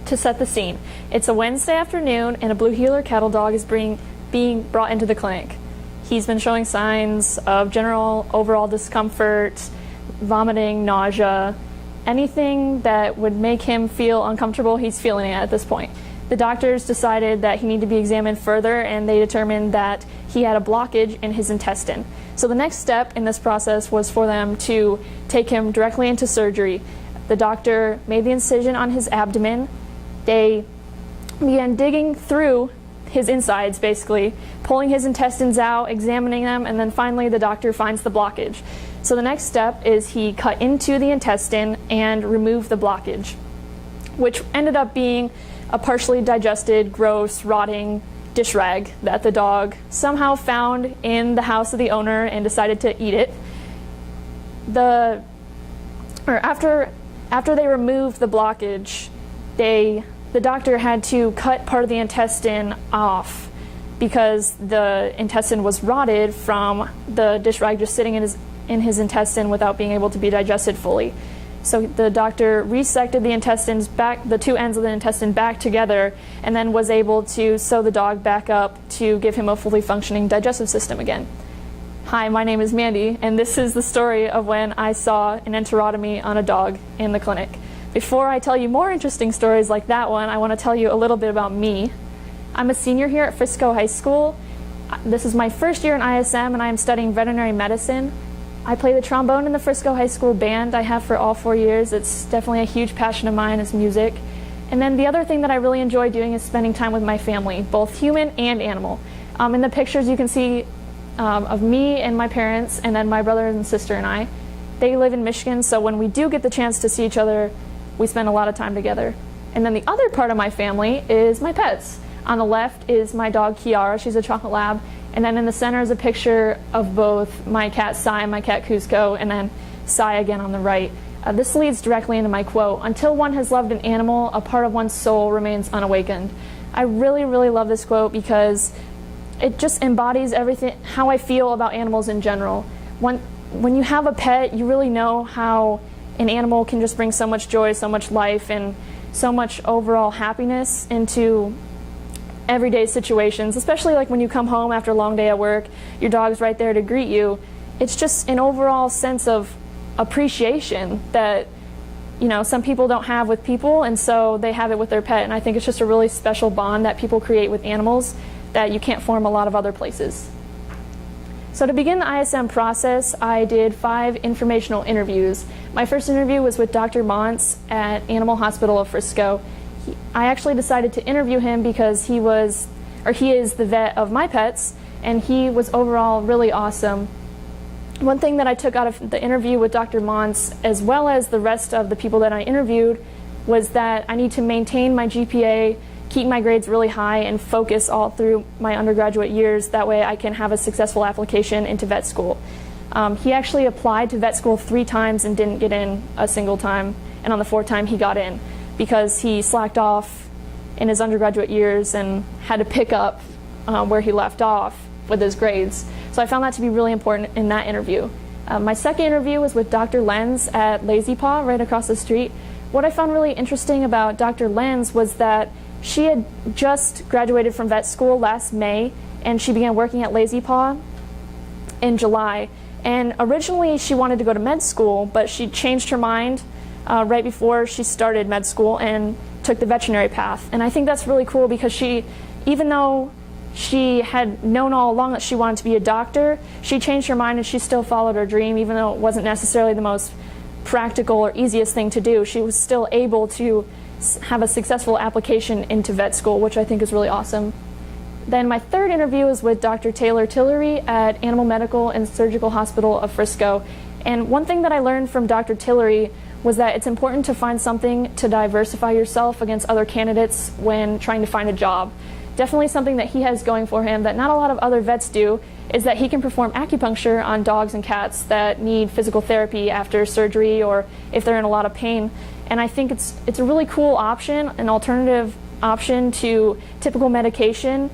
To set the scene, it's a Wednesday afternoon and a blue heeler cattle dog is being brought into the clinic. He's been showing signs of general overall discomfort, vomiting, nausea, anything that would make him feel uncomfortable, he's feeling it at this point. The doctors decided that he needed to be examined further, and they determined that he had a blockage in his intestine. So the next step in this process was for them to take him directly into surgery. The doctor made the incision on his abdomen. They began digging through his insides, basically, pulling his intestines out, examining them, and then finally the doctor finds the blockage. So the next step is he cut into the intestine and removed the blockage, which ended up being a partially digested, gross, rotting dish rag that the dog somehow found in the house of the owner and decided to eat it. After they removed the blockage, the doctor had to cut part of the intestine off because the intestine was rotted from the dish rag just sitting in his intestine without being able to be digested fully. So the doctor resected the intestines back, the two ends of the intestine back together, and then was able to sew the dog back up to give him a fully functioning digestive system again. Hi, my name is Mandy, and this is the story of when I saw an enterotomy on a dog in the clinic. Before I tell you more interesting stories like that one, I want to tell you a little bit about me. I'm a senior here at Frisco High School. This is my first year in ISM, and I am studying veterinary medicine. I play the trombone in the Frisco High School band. I have for all 4 years. It's definitely a huge passion of mine is music. And then the other thing that I really enjoy doing is spending time with my family, both human and animal. In the pictures you can see of me and my parents, and then my brother and sister and I. They live in Michigan, so when we do get the chance to see each other, we spend a lot of time together. And then the other part of my family is my pets. On the left is my dog Kiara, she's a chocolate lab, and then in the center is a picture of both my cat Sai and my cat Cusco, and then Sai again on the right. This leads directly into my quote, "Until one has loved an animal, a part of one's soul remains unawakened." I really, really love this quote because it just embodies everything, how I feel about animals in general. When you have a pet, you really know how an animal can just bring so much joy, so much life, and so much overall happiness into everyday situations, especially like when you come home after a long day at work, your dog's right there to greet you. It's just an overall sense of appreciation that, you know, some people don't have with people, and so they have it with their pet, and I think it's just a really special bond that people create with animals that you can't form a lot of other places. So to begin the ISM process, I did 5 informational interviews. My first interview was with Dr. Montz at Animal Hospital of Frisco. I actually decided to interview him because he is the vet of my pets, and he was overall really awesome. One thing that I took out of the interview with Dr. Montz, as well as the rest of the people that I interviewed, was that I need to maintain my GPA, keep my grades really high, and focus all through my undergraduate years. That way I can have a successful application into vet school. He actually applied to vet school 3 times and didn't get in a single time, and on the 4th time he got in because he slacked off in his undergraduate years and had to pick up where he left off with his grades. So I found that to be really important in that interview. My second interview was with Dr. Lenz at Lazy Paw right across the street. What I found really interesting about Dr. Lenz was that she had just graduated from vet school last May, and she began working at Lazy Paw in July. And originally she wanted to go to med school, but she changed her mind right before she started med school and took the veterinary path. And I think that's really cool because she, even though she had known all along that she wanted to be a doctor, she changed her mind and she still followed her dream, even though it wasn't necessarily the most practical or easiest thing to do. She was still able to have a successful application into vet school, which I think is really awesome. Then my third interview was with Dr. Taylor Tillery at Animal Medical and Surgical Hospital of Frisco. And one thing that I learned from Dr. Tillery was that it's important to find something to diversify yourself against other candidates when trying to find a job. Definitely something that he has going for him that not a lot of other vets do is that he can perform acupuncture on dogs and cats that need physical therapy after surgery or if they're in a lot of pain. And I think it's a really cool option, an alternative option to typical medication.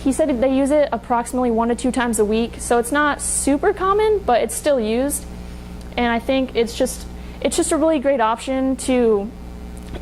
He said they use it approximately 1 to 2 times a week, so it's not super common, but it's still used. And I think it's just a really great option to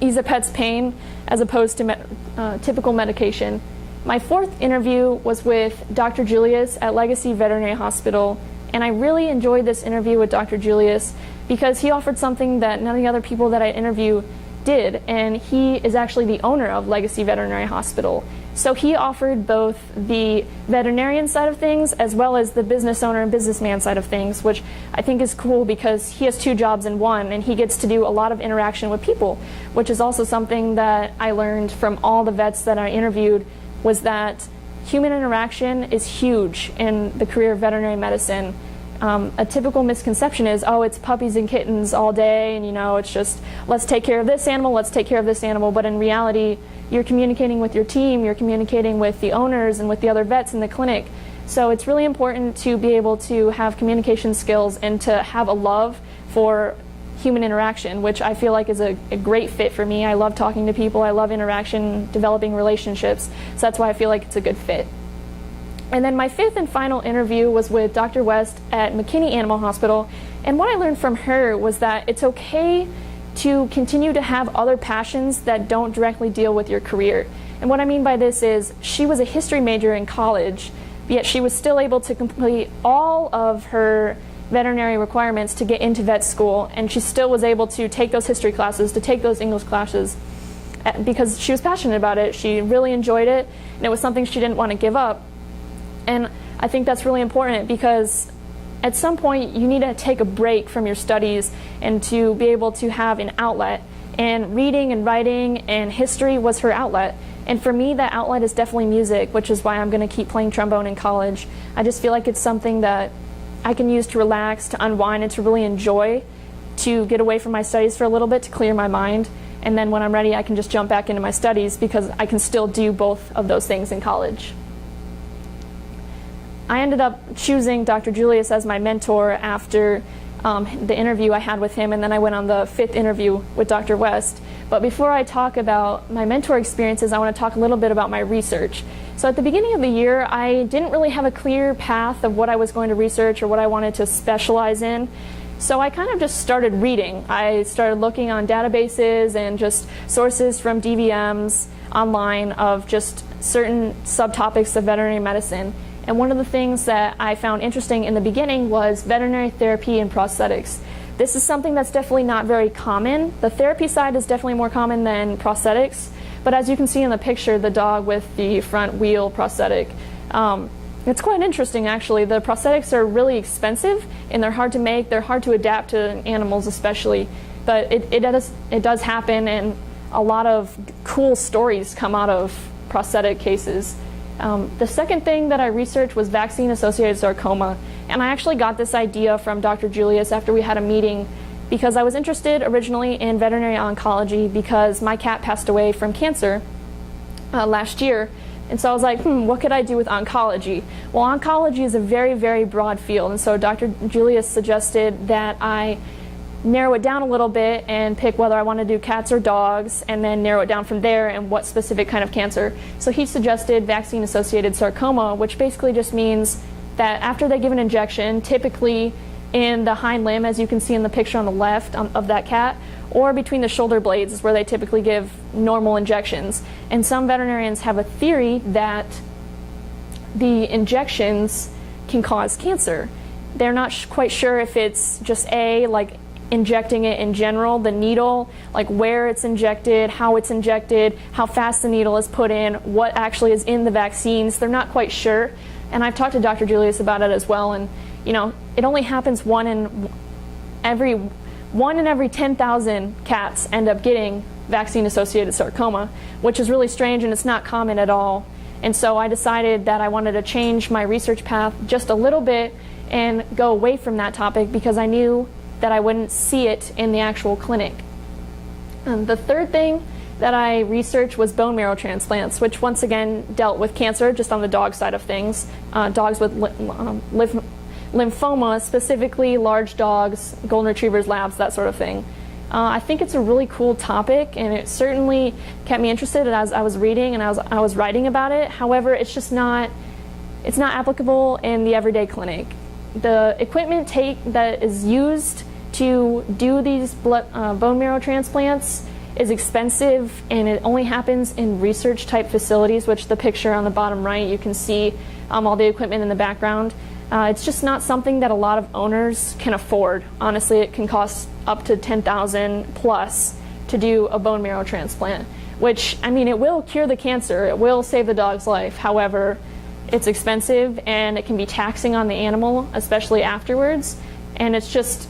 ease a pet's pain as opposed to typical medication. My fourth interview was with Dr. Julius at Legacy Veterinary Hospital, and I really enjoyed this interview with Dr. Julius because he offered something that none of the other people that I interviewed did, and he is actually the owner of Legacy Veterinary Hospital. So he offered both the veterinarian side of things as well as the business owner and businessman side of things, which I think is cool because he has two jobs in one, and he gets to do a lot of interaction with people, which is also something that I learned from all the vets that I interviewed, was that human interaction is huge in the career of veterinary medicine. A typical misconception is, oh, it's puppies and kittens all day, and it's just, let's take care of this animal, let's take care of this animal. But in reality, you're communicating with your team, you're communicating with the owners and with the other vets in the clinic. So it's really important to be able to have communication skills and to have a love for human interaction, which I feel like is a great fit for me. I love talking to people, I love interaction, developing relationships, so that's why I feel like it's a good fit. And then my fifth and final interview was with Dr. West at McKinney Animal Hospital, and what I learned from her was that it's okay to continue to have other passions that don't directly deal with your career. And what I mean by this is, she was a history major in college, yet she was still able to complete all of her veterinary requirements to get into vet school, and she still was able to take those history classes, to take those English classes, because she was passionate about it. She really enjoyed it, and it was something she didn't want to give up. And I think that's really important because at some point you need to take a break from your studies and to be able to have an outlet. And reading and writing and history was her outlet. And for me, that outlet is definitely music, which is why I'm going to keep playing trombone in college. I just feel like it's something that I can use to relax, to unwind, and to really enjoy, to get away from my studies for a little bit, to clear my mind. And then when I'm ready, I can just jump back into my studies because I can still do both of those things in college. I ended up choosing Dr. Julius as my mentor after the interview I had with him, and then I went on the fifth interview with Dr. West. But before I talk about my mentor experiences, I want to talk a little bit about my research. So at the beginning of the year, I didn't really have a clear path of what I was going to research or what I wanted to specialize in. So I kind of just started reading. I started looking on databases and just sources from DVMs online of just certain subtopics of veterinary medicine. And one of the things that I found interesting in the beginning was veterinary therapy and prosthetics. This is something that's definitely not very common. The therapy side is definitely more common than prosthetics, but as you can see in the picture, the dog with the front wheel prosthetic, it's quite interesting actually. The prosthetics are really expensive and they're hard to make, they're hard to adapt to animals especially, but it does happen, and a lot of cool stories come out of prosthetic cases. The second thing that I researched was vaccine-associated sarcoma, and I actually got this idea from Dr. Julius after we had a meeting because I was interested originally in veterinary oncology because my cat passed away from cancer last year, and so I was like, what could I do with oncology? Well, oncology is a very, very broad field, and so Dr. Julius suggested that I narrow it down a little bit and pick whether I want to do cats or dogs, and then narrow it down from there and what specific kind of cancer. So he suggested vaccine-associated sarcoma, which basically just means that after they give an injection, typically in the hind limb, as you can see in the picture on the left of that cat, or between the shoulder blades is where they typically give normal injections. And some veterinarians have a theory that the injections can cause cancer. They're not quite sure if it's just like injecting it in general, the needle, like where it's injected, how fast the needle is put in, what actually is in the vaccines. They're not quite sure. And I've talked to Dr. Julius about it as well, and it only happens one in every 10,000 cats end up getting vaccine-associated sarcoma, which is really strange and it's not common at all. And so I decided that I wanted to change my research path just a little bit and go away from that topic because I knew that I wouldn't see it in the actual clinic. The third thing that I researched was bone marrow transplants, which once again dealt with cancer, just on the dog side of things. Dogs with lymphoma, specifically large dogs, golden retrievers, labs, that sort of thing. I think it's a really cool topic, and it certainly kept me interested as I was reading and I was writing about it. However, it's not applicable in the everyday clinic. The equipment that is used to do these bone marrow transplants is expensive, and it only happens in research type facilities, which the picture on the bottom right, you can see all the equipment in the background. It's just not something that a lot of owners can afford. Honestly, it can cost up to $10,000 plus to do a bone marrow transplant, which, I mean, it will cure the cancer, it will save the dog's life. However, it's expensive and it can be taxing on the animal, especially afterwards, and it's just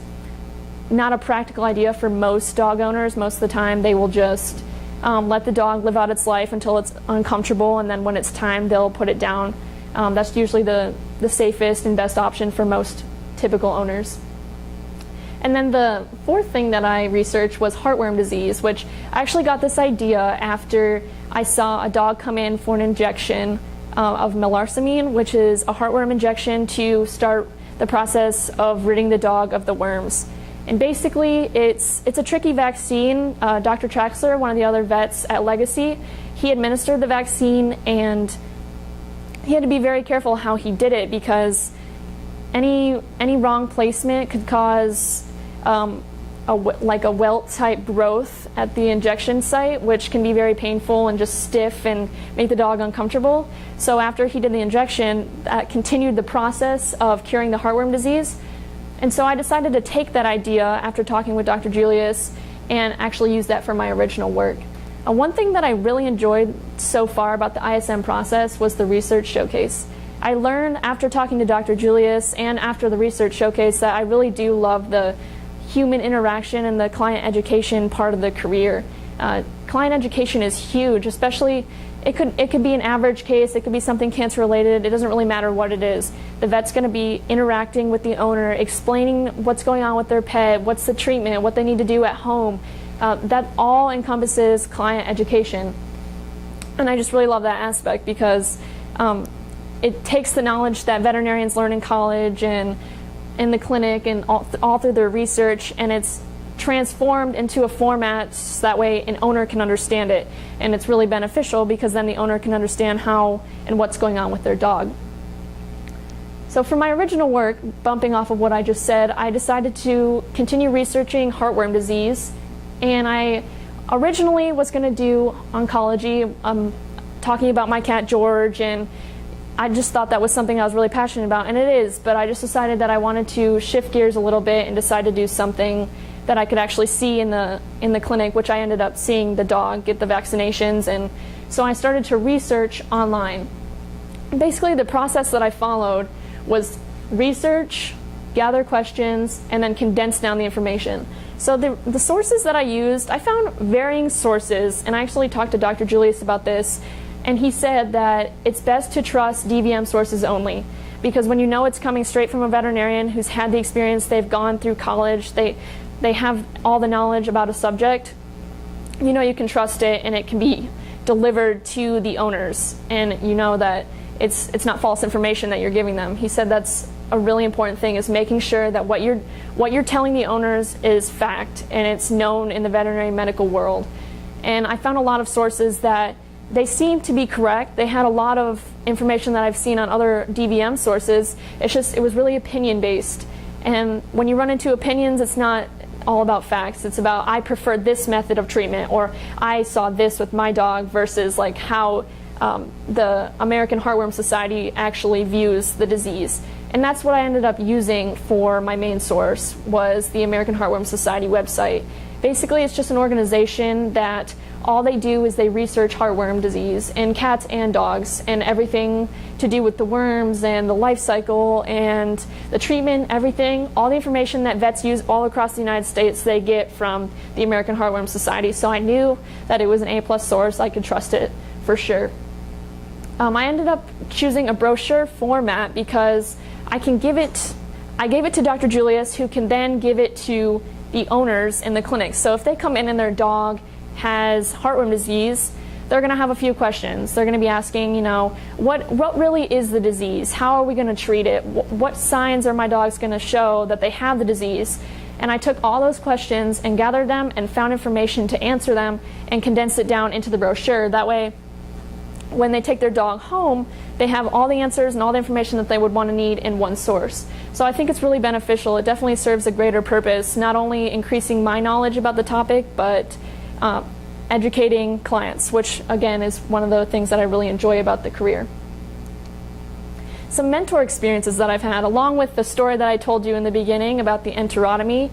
not a practical idea for most dog owners. Most of the time they will just let the dog live out its life until it's uncomfortable, and then when it's time they'll put it down. That's usually the safest and best option for most typical owners. And then the fourth thing that I researched was heartworm disease, which I actually got this idea after I saw a dog come in for an injection of melarsamine, which is a heartworm injection to start the process of ridding the dog of the worms. And basically, it's a tricky vaccine. Dr. Traxler, one of the other vets at Legacy, he administered the vaccine, and he had to be very careful how he did it, because any wrong placement could cause like a welt type growth at the injection site, which can be very painful and just stiff and make the dog uncomfortable. So after he did the injection, that continued the process of curing the heartworm disease. And so I decided to take that idea after talking with Dr. Julius and actually use that for my original work. One thing that I really enjoyed so far about the ISM process was the research showcase. I learned after talking to Dr. Julius and after the research showcase that I really do love the human interaction and the client education part of the career. Client education is huge, especially it could be an average case, it could be something cancer related, it doesn't really matter what it is. The vet's going to be interacting with the owner, explaining what's going on with their pet, what's the treatment, what they need to do at home. That all encompasses client education. And I just really love that aspect, because it takes the knowledge that veterinarians learn in college and in the clinic and all through their research, and it's transformed into a format so that way an owner can understand it. And it's really beneficial, because then the owner can understand how and what's going on with their dog. So for my original work, bumping off of what I just said, I decided to continue researching heartworm disease. And I originally was going to do oncology, talking about my cat George, and I just thought that was something I was really passionate about, and it is, but I just decided that I wanted to shift gears a little bit and decide to do something that I could actually see in the clinic, which I ended up seeing the dog get the vaccinations. And so I started to research online. Basically, the process that I followed was research, gather questions, and then condense down the information. So the sources that I used, I found varying sources, and I actually talked to Dr. Julius about this, and he said that it's best to trust DVM sources only, because when you know it's coming straight from a veterinarian who's had the experience, they've gone through college, they have all the knowledge about a subject, you know you can trust it, and it can be delivered to the owners, and you know that it's not false information that you're giving them. He said that's a really important thing, is making sure that what you're telling the owners is fact, and it's known in the veterinary medical world. And I found a lot of sources that they seemed to be correct. They had a lot of information that I've seen on other DVM sources. It was really opinion based. And when you run into opinions, it's not all about facts. It's about, I prefer this method of treatment, or I saw this with my dog, versus like how the American Heartworm Society actually views the disease. And that's what I ended up using for my main source, was the American Heartworm Society website. Basically, it's just an organization that all they do is they research heartworm disease in cats and dogs, and everything to do with the worms and the life cycle and the treatment, everything, all the information that vets use all across the United States, they get from the American Heartworm Society. So I knew that it was an A+ source. I could trust it for sure. I ended up choosing a brochure format because I gave it to Dr. Julius, who can then give it to the owners in the clinic. So if they come in and their dog has heartworm disease, they're going to have a few questions. They're going to be asking, what really is the disease? How are we going to treat it? What signs are my dogs going to show that they have the disease? And I took all those questions and gathered them and found information to answer them and condensed it down into the brochure. That way, when they take their dog home, they have all the answers and all the information that they would want to need in one source. So I think it's really beneficial. It definitely serves a greater purpose, not only increasing my knowledge about the topic, but educating clients, which again is one of the things that I really enjoy about the career. Some mentor experiences that I've had, along with the story that I told you in the beginning about the enterotomy.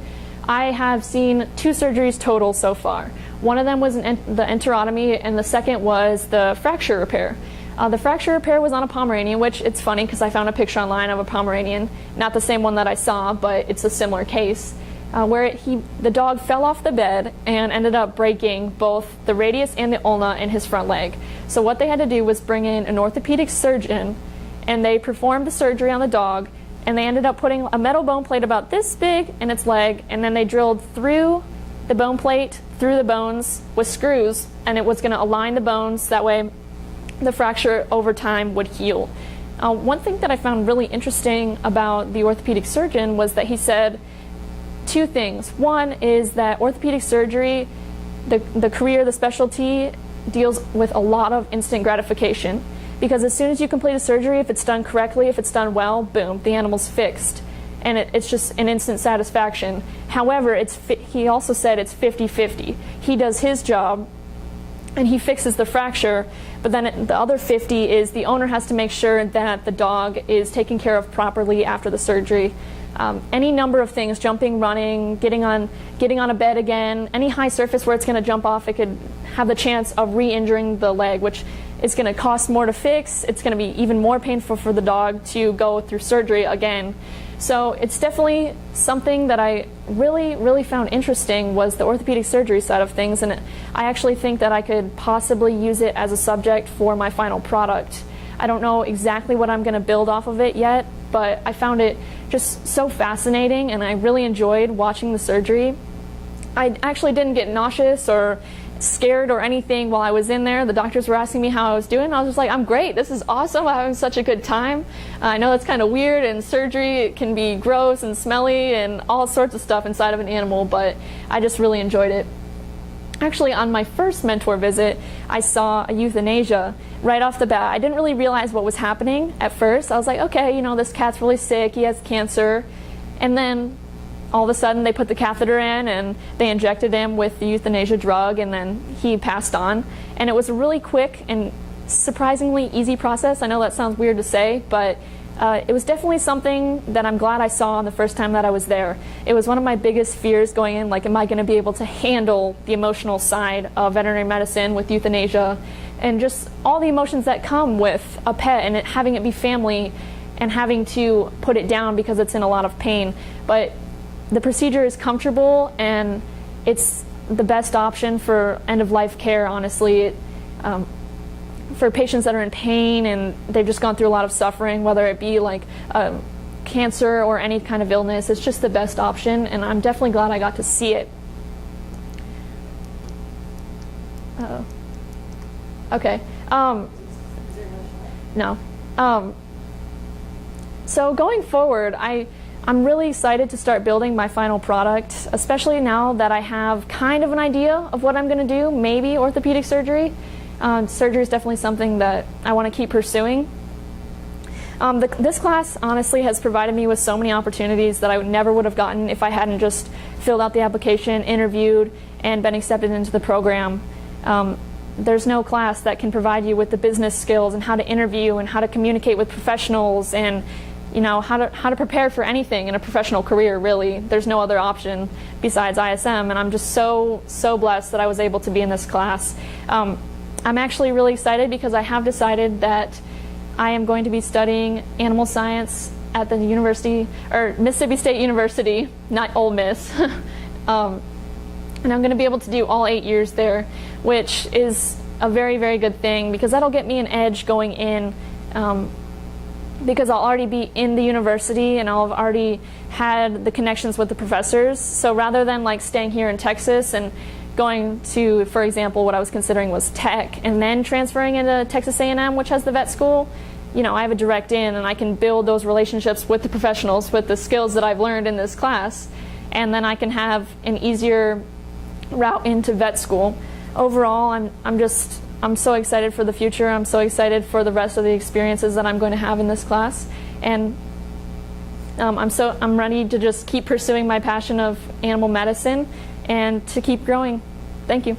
I have seen 2 surgeries total so far. One of them was the enterotomy, and the second was the fracture repair. The fracture repair was on a Pomeranian, which it's funny because I found a picture online of a Pomeranian, not the same one that I saw, but it's a similar case, where the dog fell off the bed and ended up breaking both the radius and the ulna in his front leg. So what they had to do was bring in an orthopedic surgeon, and they performed the surgery on the dog, and they ended up putting a metal bone plate about this big in its leg, and then they drilled through the bone plate, through the bones with screws, and it was going to align the bones. That way the fracture over time would heal. One thing that I found really interesting about the orthopedic surgeon was that he said 2 things. One is that orthopedic surgery, the career, the specialty, deals with a lot of instant gratification. Because as soon as you complete a surgery, if it's done correctly, if it's done well, boom, the animal's fixed. And it's just an instant satisfaction. However, he also said it's 50-50. He does his job, and he fixes the fracture, but then the other 50 is the owner has to make sure that the dog is taken care of properly after the surgery. Any number of things, jumping, running, getting on a bed again, any high surface where it's going to jump off, it could have the chance of re-injuring the leg, which is going to cost more to fix. It's going to be even more painful for the dog to go through surgery again. So it's definitely something that I really, really found interesting, was the orthopedic surgery side of things, and I actually think that I could possibly use it as a subject for my final product. I don't know exactly what I'm going to build off of it yet, but I found it just so fascinating, and I really enjoyed watching the surgery. I actually didn't get nauseous or scared or anything while I was in there. The doctors were asking me how I was doing. I was just like, I'm great. This is awesome. I'm having such a good time. I know that's kind of weird, and surgery, it can be gross and smelly and all sorts of stuff inside of an animal, but I just really enjoyed it. Actually, on my first mentor visit, I saw a euthanasia right off the bat. I didn't really realize what was happening at first. I was like, okay, you know, this cat's really sick. He has cancer. And then all of a sudden they put the catheter in and they injected him with the euthanasia drug, and then he passed on. And it was a really quick and surprisingly easy process. I know that sounds weird to say, but it was definitely something that I'm glad I saw the first time that I was there. It was one of my biggest fears going in, like, am I going to be able to handle the emotional side of veterinary medicine with euthanasia and just all the emotions that come with a pet and having it be family and having to put it down because it's in a lot of pain. But the procedure is comfortable, and it's the best option for end-of-life care, honestly. For patients that are in pain and they've just gone through a lot of suffering, whether it be like cancer or any kind of illness, it's just the best option, and I'm definitely glad I got to see it. Okay. No. So going forward, I'm really excited to start building my final product, especially now that I have kind of an idea of what I'm going to do, maybe orthopedic surgery. Surgery is definitely something that I want to keep pursuing. This class honestly has provided me with so many opportunities that I never would have gotten if I hadn't just filled out the application, interviewed, and been accepted into the program. There's no class that can provide you with the business skills and how to interview and how to communicate with professionals and, you know, how to prepare for anything in a professional career, really. There's no other option besides ISM, and I'm just so blessed that I was able to be in this class. I'm actually really excited because I have decided that I am going to be studying animal science at the university, or Mississippi State University, not Ole Miss. And I'm going to be able to do all 8 years there, which is a very, very good thing because that'll get me an edge going in, because I'll already be in the university and I'll have already had the connections with the professors. So rather than like staying here in Texas and going to, for example, what I was considering was tech and then transferring into Texas A&M, which has the vet school, you know, I have a direct in and I can build those relationships with the professionals with the skills that I've learned in this class, and then I can have an easier route into vet school. Overall, I'm so excited for the future. I'm so excited for the rest of the experiences that I'm going to have in this class, and I'm ready to just keep pursuing my passion of animal medicine and to keep growing. Thank you.